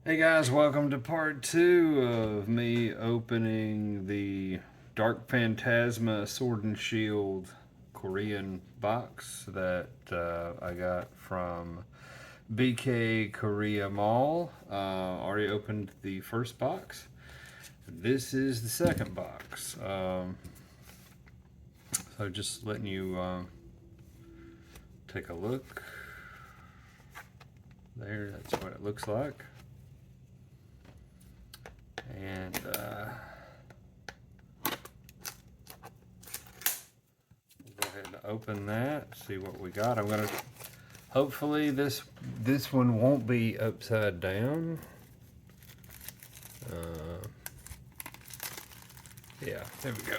Hey guys, welcome to part 2 of me opening the Dark Phantasma Sword and Shield Korean box that I got from BK Korea Mall. Already opened the first box. This is the second box. So just letting you take a look. There, that's what it looks like. And we'll go ahead and open that, see what we got. I'm gonna, hopefully this one won't be upside down. Yeah, there we go.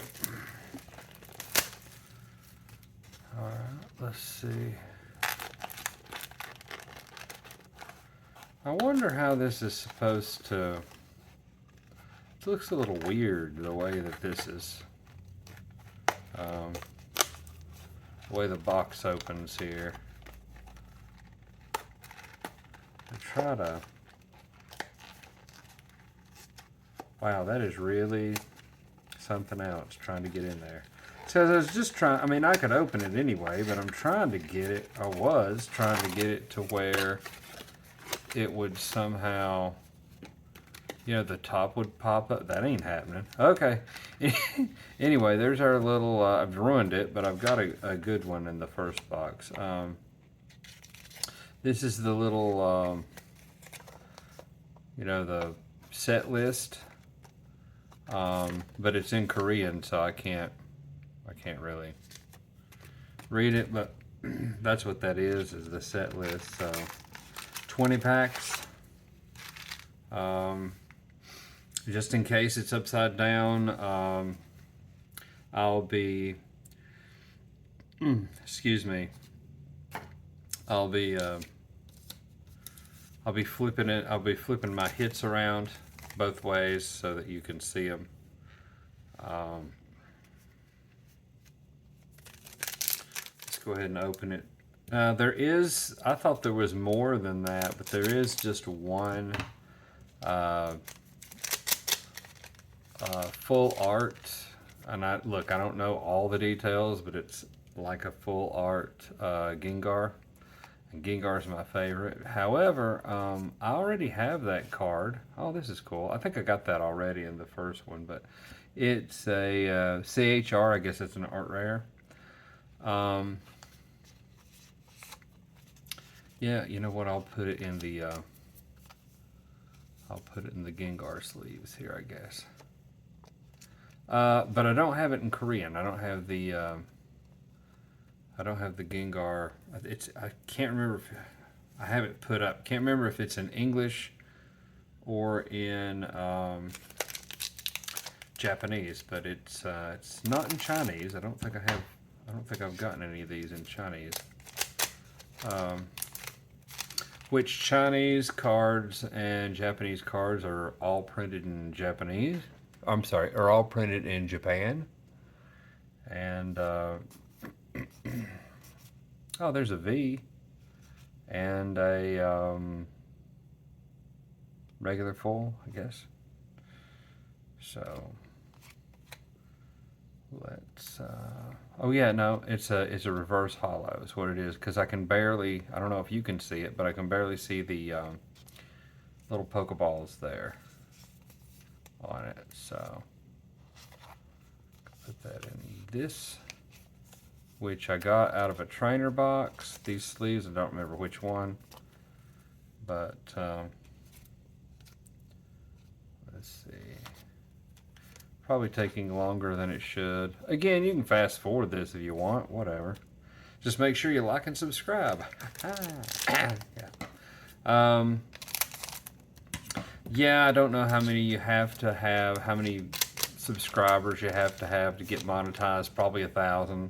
All right, let's see. I wonder how this is supposed to. It looks a little weird the way that this is. The way the box opens here. I try to. Wow, that is really something else trying to get in there. So I was just trying, I mean, I could open it anyway, but I'm trying to get it, I was trying to get it to where it would somehow, you know, the top would pop up. That ain't happening. Okay. Anyway, there's our little, I've ruined it, but I've got a good one in the first box. This is the little, you know, the set list. But it's in Korean, so I can't really read it, but that's what that is the set list. So 20 packs. Just in case it's upside down, I'll be, excuse me, I'll be flipping it. I'll be flipping my hits around both ways so that you can see them. Let's go ahead and open it. There is, I thought there was more than that, but there is just one full art. And I don't know all the details, but it's like a full art Gengar. And Gengar's my favorite. However, I already have that card. Oh, this is cool. I think I got that already in the first one, but it's a CHR. I guess it's an art rare. Yeah, you know what? I'll put it in the Gengar sleeves here, I guess. But I don't have it in Korean. I don't have the Gengar. I can't remember if I have it put up. Can't remember if it's in English or in Japanese, but it's not in Chinese. I don't think I've gotten any of these in Chinese. Which Chinese cards and Japanese cards are all printed in Japanese. I'm sorry, are all printed in Japan. And oh, there's a V and a regular full, I guess. So let's. Oh yeah, no, it's a reverse hollow. Is what it is, because I can barely. I don't know if you can see it, but I can barely see the little Pokeballs there on it. So put that in this, which I got out of a trainer box. These sleeves, I don't remember which one, but let's see. Probably taking longer than it should. Again, you can fast forward this if you want, whatever. Just make sure you like and subscribe. Yeah. Yeah, I don't know how many you have to have, how many subscribers you have to get monetized. Probably 1,000.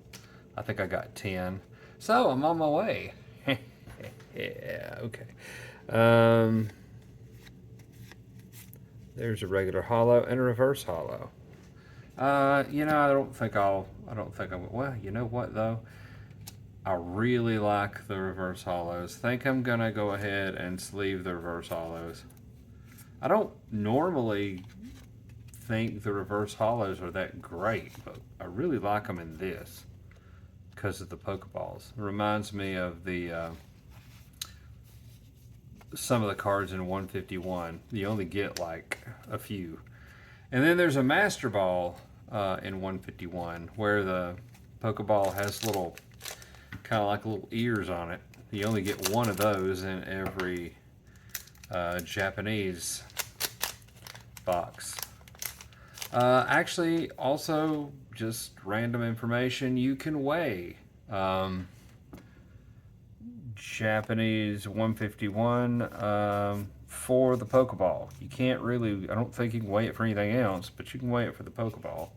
I think I got 10. So I'm on my way. Yeah, okay. There's a regular hollow and a reverse hollow. You know, I don't think I'm, well, you know what though? I really like the reverse hollows. Think I'm gonna go ahead and sleeve the reverse hollows. I don't normally think the reverse hollows are that great, but I really like them in this because of the Pokeballs. It reminds me of the some of the cards in 151. You only get like a few. And then there's a Master Ball in 151 where the Pokeball has little, kind of like little ears on it. You only get one of those in every Japanese box. Actually, also, just random information, you can weigh Japanese 151 for the Pokeball. You can't really, I don't think you can weigh it for anything else, but you can weigh it for the Pokeball.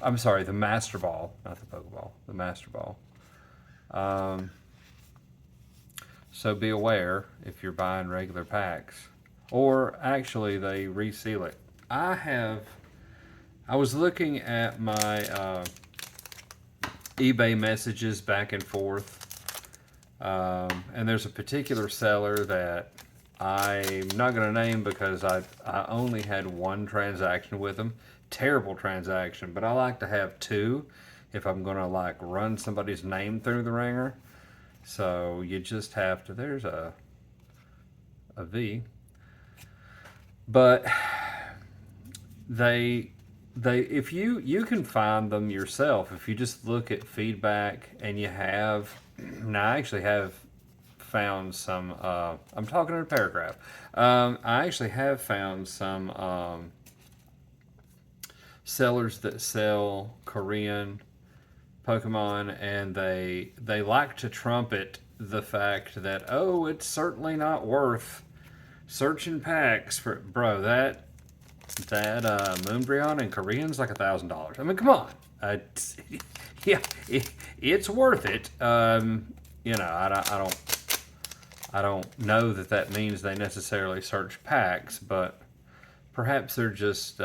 I'm sorry, the Master Ball, not the Pokeball, the Master Ball. So be aware if you're buying regular packs. Or actually, they reseal it. I was looking at my eBay messages back and forth. And there's a particular seller that I'm not going to name because I only had one transaction with them. Terrible transaction, but I like to have two if I'm going to like run somebody's name through the ringer. So you just have to, there's a V. But they if you can find them yourself if you just look at feedback and you have. Now I actually have found some. I'm talking in a paragraph. I actually have found some sellers that sell Korean Pokemon, and they like to trumpet the fact that, oh, it's certainly not worth searching packs for, bro. That Moonbryon in Korean's like $1,000. I mean, come on. Yeah, it's worth it. You know, I don't know that means they necessarily search packs, but perhaps they're just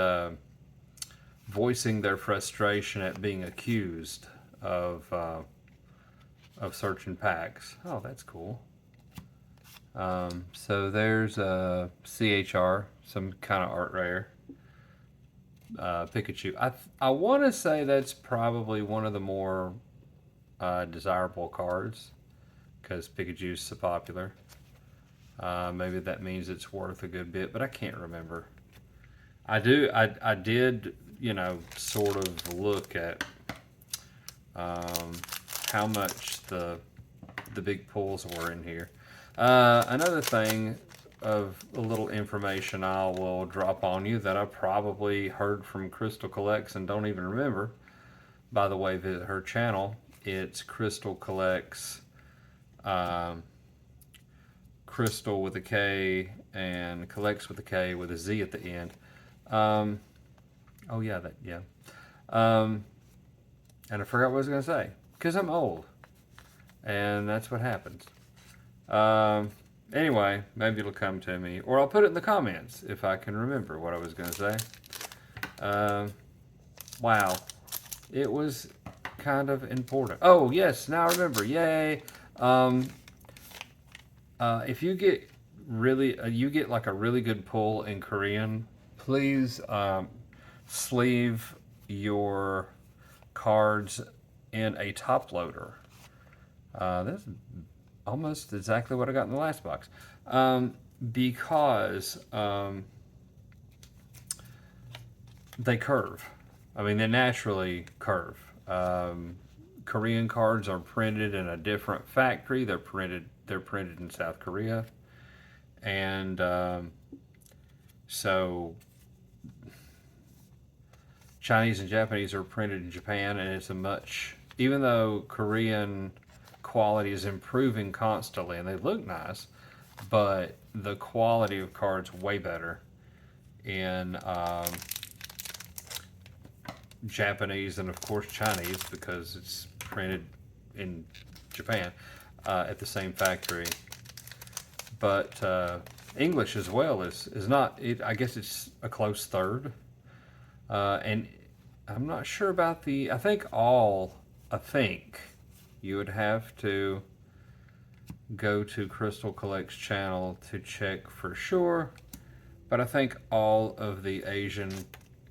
voicing their frustration at being accused of searching packs. Oh, that's cool. So there's a CHR, some kind of art rare. Pikachu. I want to say that's probably one of the more desirable cards because Pikachu's so popular. Maybe that means it's worth a good bit, but I can't remember. I did, you know, sort of look at how much the big pulls were in here. Another thing of a little information I will drop on you that I probably heard from Crystal Collects and don't even remember. By the way, visit her channel. It's Crystal Collects, Crystal with a K and Collects with a K with a Z at the end. Oh yeah, and I forgot what I was gonna say because I'm old, and that's what happens. Anyway, maybe it'll come to me, or I'll put it in the comments if I can remember what I was going to say. Wow, it was kind of important. Oh yes, now I remember. Yay! If you get really, you get like a really good pull in Korean, please sleeve your cards in a top loader. That's almost exactly what I got in the last box. Because they curve. I mean, they naturally curve. Korean cards are printed in a different factory. They're printed in South Korea. And so Chinese and Japanese are printed in Japan, and it's a much, even though Korean quality is improving constantly and they look nice, but the quality of cards way better in Japanese and of course Chinese because it's printed in Japan at the same factory. But English as well is not, I guess it's a close third. And I'm not sure about I think you would have to go to Crystal Collects channel to check for sure, But I think all of the Asian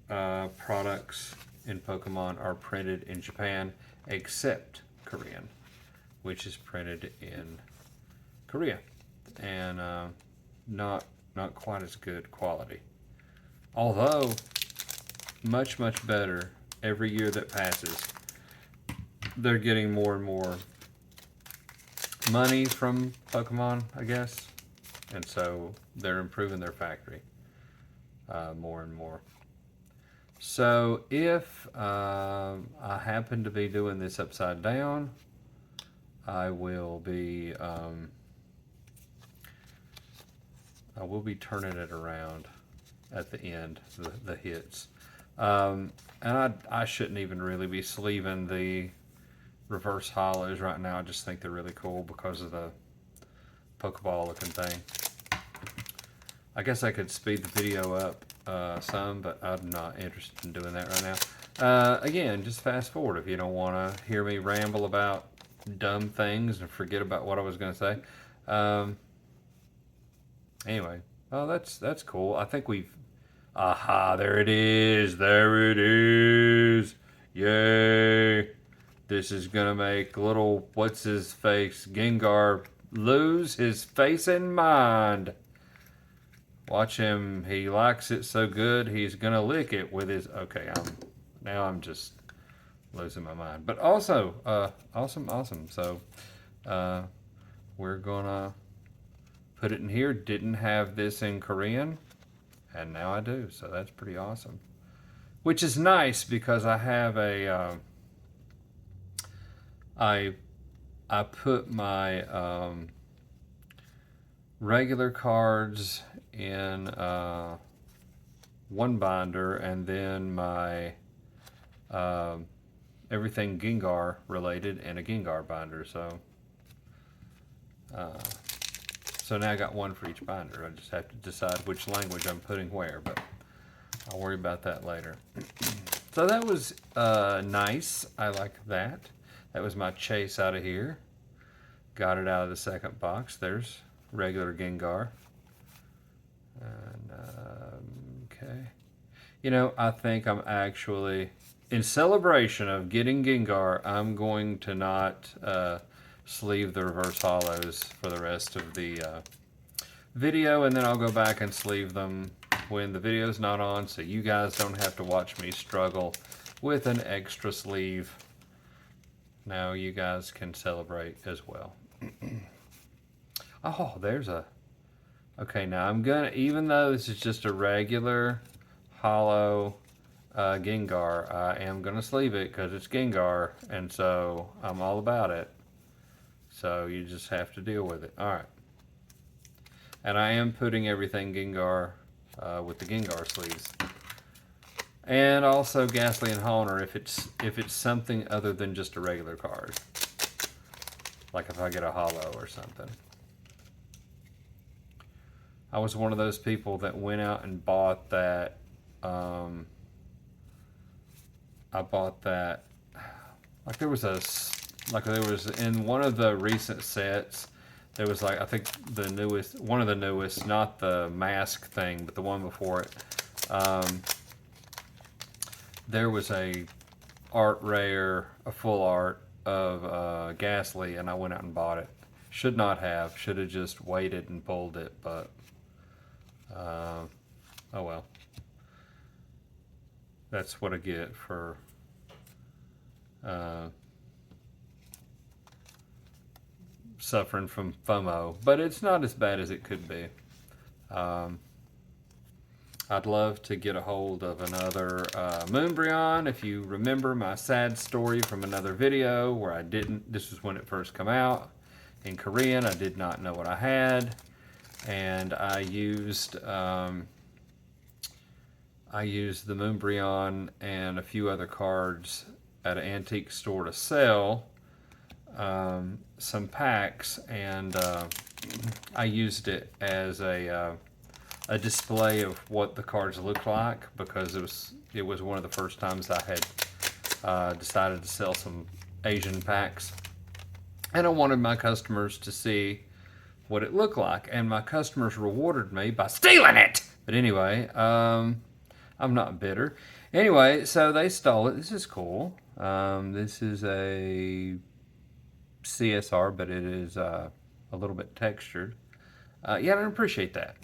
products in Pokemon are printed in Japan, except Korean, which is printed in Korea, and not quite as good quality. Although much better every year that passes. They're getting more and more money from Pokemon, I guess, and so they're improving their factory more and more. So if I happen to be doing this upside down, I will be turning it around at the end, the hits. And I shouldn't even really be sleeving the reverse hollows right now. I just think they're really cool because of the Pokeball looking thing. I guess I could speed the video up some, but I'm not interested in doing that right now. Again, just fast forward if you don't want to hear me ramble about dumb things and forget about what I was going to say. Anyway, oh, that's cool. I think we've... Aha, there it is. There it is. Yay. This is going to make little, what's his face, Gengar lose his face and mind. Watch him. He likes it so good, he's going to lick it with his... Okay, now I'm just losing my mind. But also, awesome. So, we're going to put it in here. Didn't have this in Korean, and now I do. So that's pretty awesome. Which is nice because I have a... I put my regular cards in one binder, and then my everything Gengar related in a Gengar binder. So now I got one for each binder. I just have to decide which language I'm putting where, but I'll worry about that later. So that was nice. I like that. That was my chase out of here. Got it out of the second box. There's regular Gengar. And, okay. You know, I think I'm actually, in celebration of getting Gengar, I'm going to not sleeve the reverse hollows for the rest of the video, and then I'll go back and sleeve them when the video's not on, so you guys don't have to watch me struggle with an extra sleeve. Now you guys can celebrate as well. Oh, there's a... Okay, now I'm gonna, even though this is just a regular hollow Gengar, I am gonna sleeve it because it's Gengar, and so I'm all about it. So you just have to deal with it. All right. And I am putting everything Gengar with the Gengar sleeves. And also Ghastly and Honer if it's something other than just a regular card. Like if I get a hollow or something. I was one of those people that went out and bought that. I bought that. Like there was in one of the recent sets. There was like, I think one of the newest, not the mask thing, but the one before it. There was a full art of Ghastly, and I went out and bought it. Should not have. Should have just waited and pulled it, but oh well. That's what I get for suffering from FOMO, but it's not as bad as it could be. I'd love to get a hold of another Moonbryon. If you remember my sad story from another video where this was when it first came out in Korean, I did not know what I had, and I used the Moonbryon and a few other cards at an antique store to sell some packs, and I used it as a display of what the cards look like, because it was one of the first times I had decided to sell some Asian packs, and I wanted my customers to see what it looked like, and my customers rewarded me by stealing it. But anyway, I'm not bitter. Anyway, so they stole it. This is cool. This is a CSR, but it is a little bit textured. Yeah, I appreciate that.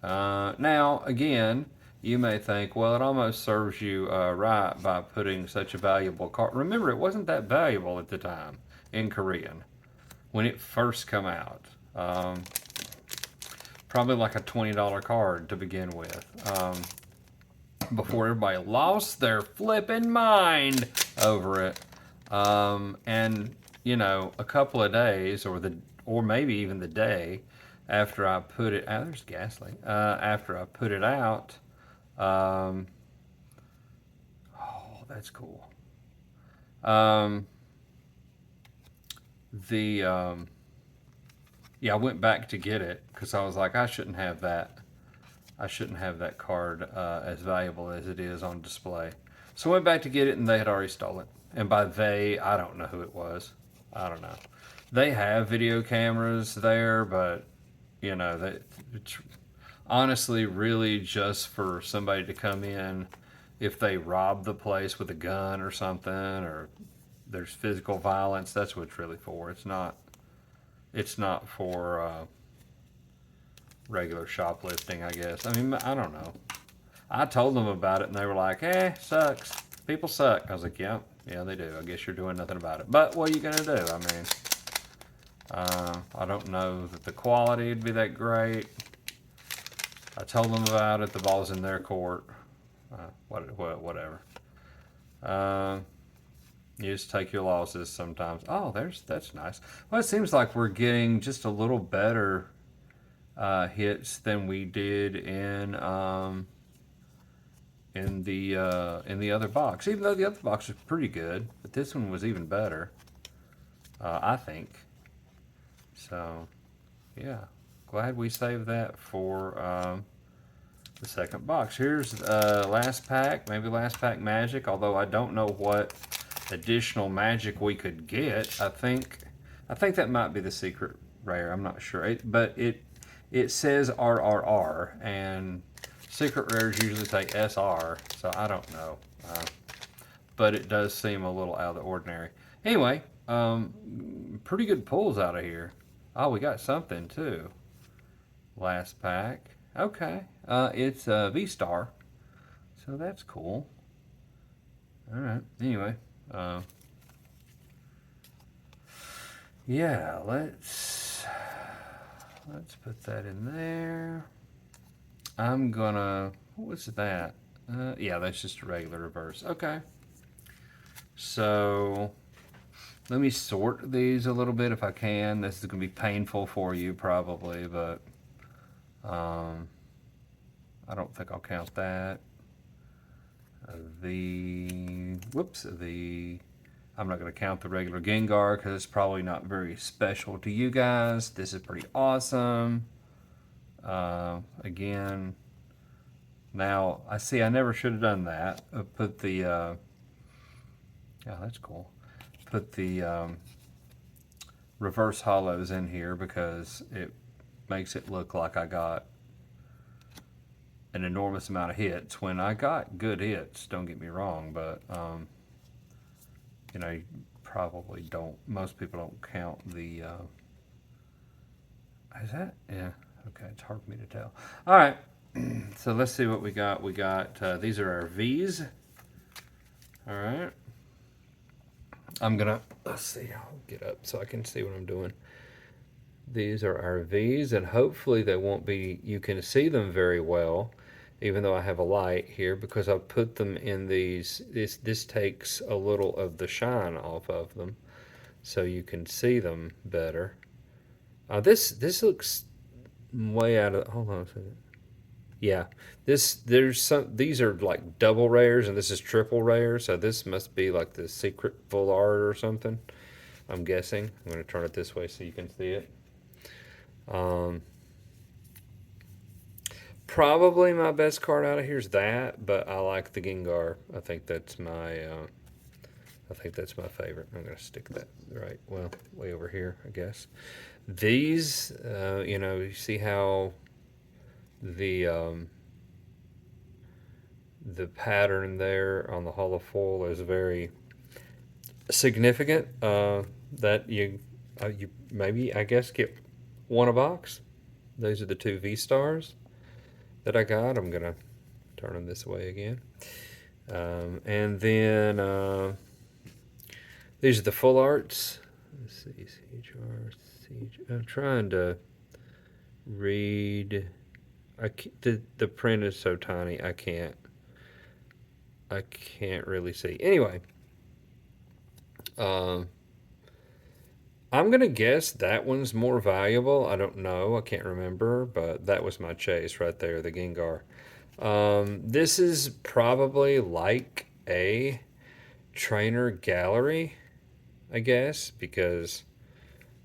Now, again, you may think, well, it almost serves you right by putting such a valuable card. Remember, it wasn't that valuable at the time in Korean when it first come out. Probably like a $20 card to begin with. Before everybody lost their flipping mind over it. And you know, a couple of days, or maybe even the day after I put it out, there's gasoline. After I put it out, oh, that's cool. The Yeah, I went back to get it because I was like, I shouldn't have that. I shouldn't have that card as valuable as it is on display. So I went back to get it, and they had already stolen it. And by they, I don't know who it was. I don't know. They have video cameras there, but you know, it's honestly really just for somebody to come in if they rob the place with a gun or something, or there's physical violence. That's what it's really for. It's not. It's not for regular shoplifting, I guess. I mean, I don't know. I told them about it, and they were like, sucks. People suck. I was like, yeah, they do. I guess you're doing nothing about it. But what are you going to do? I mean, I don't know that the quality would be that great. I told them about it. The ball's in their court. Whatever. You just take your losses sometimes. Oh, that's nice. Well, it seems like we're getting just a little better hits than we did in the other box. Even though the other box was pretty good, but this one was even better, I think. So, yeah, glad we saved that for the second box. Here's last pack, maybe last pack magic. Although I don't know what additional magic we could get. I think that might be the secret rare. I'm not sure, but it says RRR, and secret rares usually say SR, so I don't know. But it does seem a little out of the ordinary. Anyway, pretty good pulls out of here. Oh, we got something too. Last pack. Okay, it's V-Star, so that's cool. All right. Anyway, yeah, let's put that in there. I'm gonna. What's that? Yeah, that's just a regular reverse. Okay. So let me sort these a little bit if I can. This is gonna be painful for you probably, but I don't think I'll count that. I'm not going to count the regular Gengar because it's probably not very special to you guys. This is pretty awesome. Again, now I see I never should have done that. Put the, yeah, that's cool. Put the reverse hollows in here because it makes it look like I got an enormous amount of hits when I got good hits, don't get me wrong, but you know, you probably don't, most people don't count the is that? Yeah, okay, it's hard for me to tell. All right, so let's see what we got. We got these are our V's. All right, let's see, I'll get up so I can see what I'm doing. These are our V's, and hopefully they won't be, you can see them very well, even though I have a light here, because I put them in these, this takes a little of the shine off of them, so you can see them better. This looks way out of, hold on a second. Yeah, these are like double rares, and this is triple rare, so this must be like the secret full art or something, I'm guessing. I'm going to turn it this way so you can see it. Probably my best card out of here is that, but I like the Gengar. I think that's my favorite. I'm gonna stick that right, well, way over here, I guess. These, you know, you see how the the pattern there on the hollow foil is very significant. That you maybe, I guess, get one a box. Those are the two V stars that I got. I'm gonna turn them this way again. And then these are the full arts. Let's see, I'm trying to read. The print is so tiny. I can't really see. Anyway, um, I'm gonna guess that one's more valuable. I don't know. I can't remember, but that was my chase right there, the Gengar. This is probably like a trainer gallery, I guess, because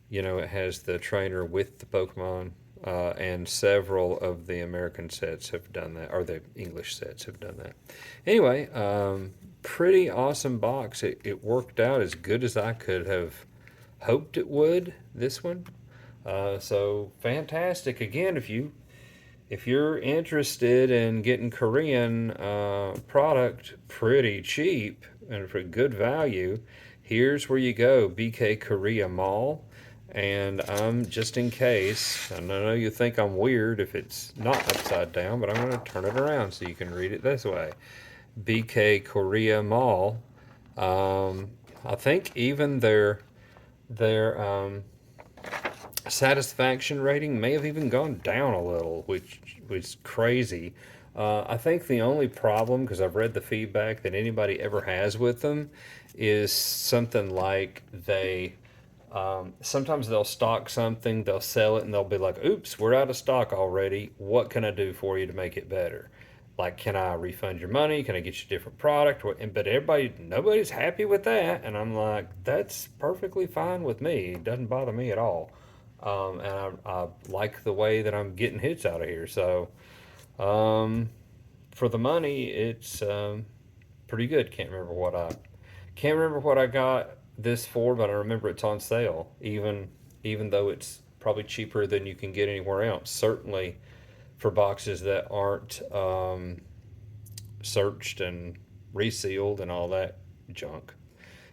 it has the trainer with the Pokemon, and several of the American sets have done that, or the English sets have done that. Anyway, pretty awesome box. It worked out as good as I could have hoped it would. This one, so fantastic. Again, if you're interested in getting Korean product pretty cheap and for good value, here's where you go: BK Korea Mall. And I'm, just in case, I know you think I'm weird if it's not upside down, but I'm going to turn it around so you can read it this way. BK Korea Mall. I think even their satisfaction rating may have even gone down a little, which was crazy. I think the only problem, because I've read the feedback that anybody ever has with them, is something like sometimes they'll stock something, they'll sell it, and they'll be like, oops, we're out of stock already. What can I do for you to make it better? Like, can I refund your money? Can I get you a different product? But nobody's happy with that. And I'm like, that's perfectly fine with me. It doesn't bother me at all. And I like the way that I'm getting hits out of here. So, for the money, it's pretty good. Can't remember what I got this for, but I remember it's on sale. Even though it's probably cheaper than you can get anywhere else. Certainly for boxes that aren't searched and resealed and all that junk.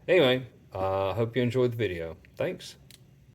Anyway, I hope you enjoyed the video. Thanks.